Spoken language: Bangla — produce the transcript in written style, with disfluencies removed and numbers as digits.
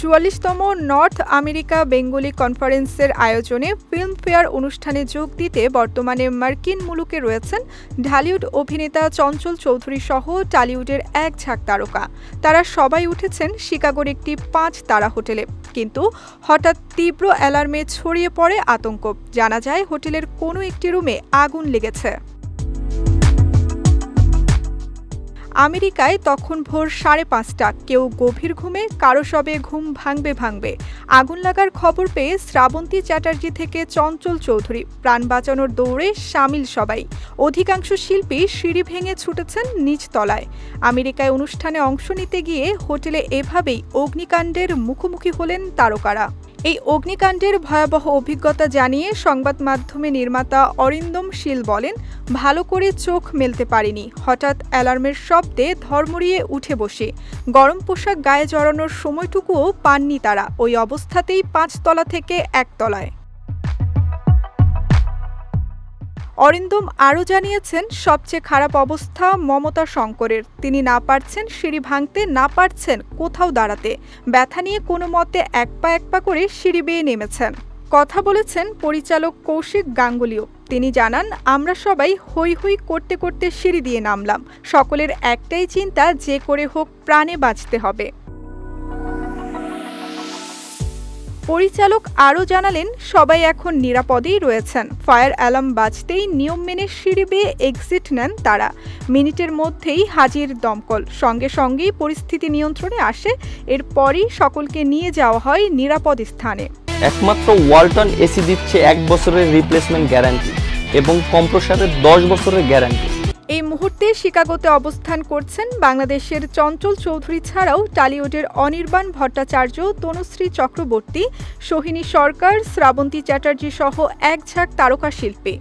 ৪৪তম নর্থ আমেরিকা বেঙ্গলি কনফারেন্সের আয়োজনে ফিল্মফেয়ার অনুষ্ঠানে যোগ দিতে বর্তমানে মার্কিন মুলুকে রয়েছেন ঢালিউড অভিনেতা চঞ্চল চৌধুরী সহ টলিউডের এক ঝাঁক তারকা। তারা সবাই উঠেছেন শিকাগোর একটি ৫ তারা হোটেলে। কিন্তু হঠাৎ তীব্র অ্যালার্মে ছড়িয়ে পড়ে আতঙ্ক। জানা যায় হোটেলের কোনো একটি রুমে আগুন লেগেছে। আমেরিকায় তখন ভোর ৫:৩০। কেউ গভীর ঘুমে, কারো সবে ঘুম ভাঙবে। আগুন লাগার খবর পেয়ে শ্রাবন্তী চ্যাটার্জি থেকে চঞ্চল চৌধুরী প্রাণ বাঁচানোর দৌড়ে সামিল সবাই। অধিকাংশ শিল্পী সিঁড়ি ভেঙে ছুটেছেন নিচ তলায়। আমেরিকায় অনুষ্ঠানে অংশ নিতে গিয়ে হোটেলে এভাবেই অগ্নিকাণ্ডের মুখোমুখি হলেন তারকারা। এই অগ্নিকাণ্ডের ভয়াবহ অভিজ্ঞতা জানিয়ে সংবাদ মাধ্যমে নির্মাতা অরিন্দম শীল বলেন, ভালো করে চোখ মেলতে পারিনি। হঠাৎ অ্যালার্মের শব্দে ধর্মড়িয়ে উঠে বসে গরম পোশাক গায়ে জড়ানোর সময়টুকুও পাননি তারা। ওই অবস্থাতেই ৫ তলা থেকে ১ তলায়। অরিন্দম আরও জানিয়েছেন, সবচেয়ে খারাপ অবস্থা মমতা শঙ্করের। তিনি না পারছেন সিঁড়ি ভাঙতে, না পারছেন কোথাও দাঁড়াতে। ব্যথা নিয়ে কোনো মতে এক পা করে সিঁড়ি বেয়ে নেমেছেন। কথা বলেছেন পরিচালক কৌশিক গাঙ্গুলিও। তিনি জানান, আমরা সবাই হৈ হৈ করতে করতে সিঁড়ি দিয়ে নামলাম। সকলের একটাই চিন্তা, যে করে হোক প্রাণে বাঁচতে হবে। পরিচালক আরও জানালেন, সবাই এখন নিরাপদেই রয়েছেন। ফায়ার অ্যালার্ম বাজতেই নিয়ম মেনে সিঁড়ি বেয়ে এক্সিট নেন তারা। মিনিটের মধ্যেই হাজির দমকল। সঙ্গে সঙ্গেই পরিস্থিতি নিয়ন্ত্রণে আসে। এরপরই সকলকে নিয়ে যাওয়া হয় নিরাপদ স্থানে। একমাত্র ওয়ালটন এসি দিচ্ছে ১ বছরের রিপ্লেসমেন্ট গ্যারান্টি এবং কম্প্রেসারের ১০ বছরের গ্যারান্টি। এই মুহূর্তে শিকাগোতে অবস্থান করছেন বাংলাদেশের চঞ্চল চৌধুরী ছাড়াও টলিউডের অনির্বাণ ভট্টাচার্য, তনুশ্রী চক্রবর্তী, সোহিনী সরকার, শ্রাবন্তী চ্যাটার্জি সহ এক ঝাঁক তারকা শিল্পী।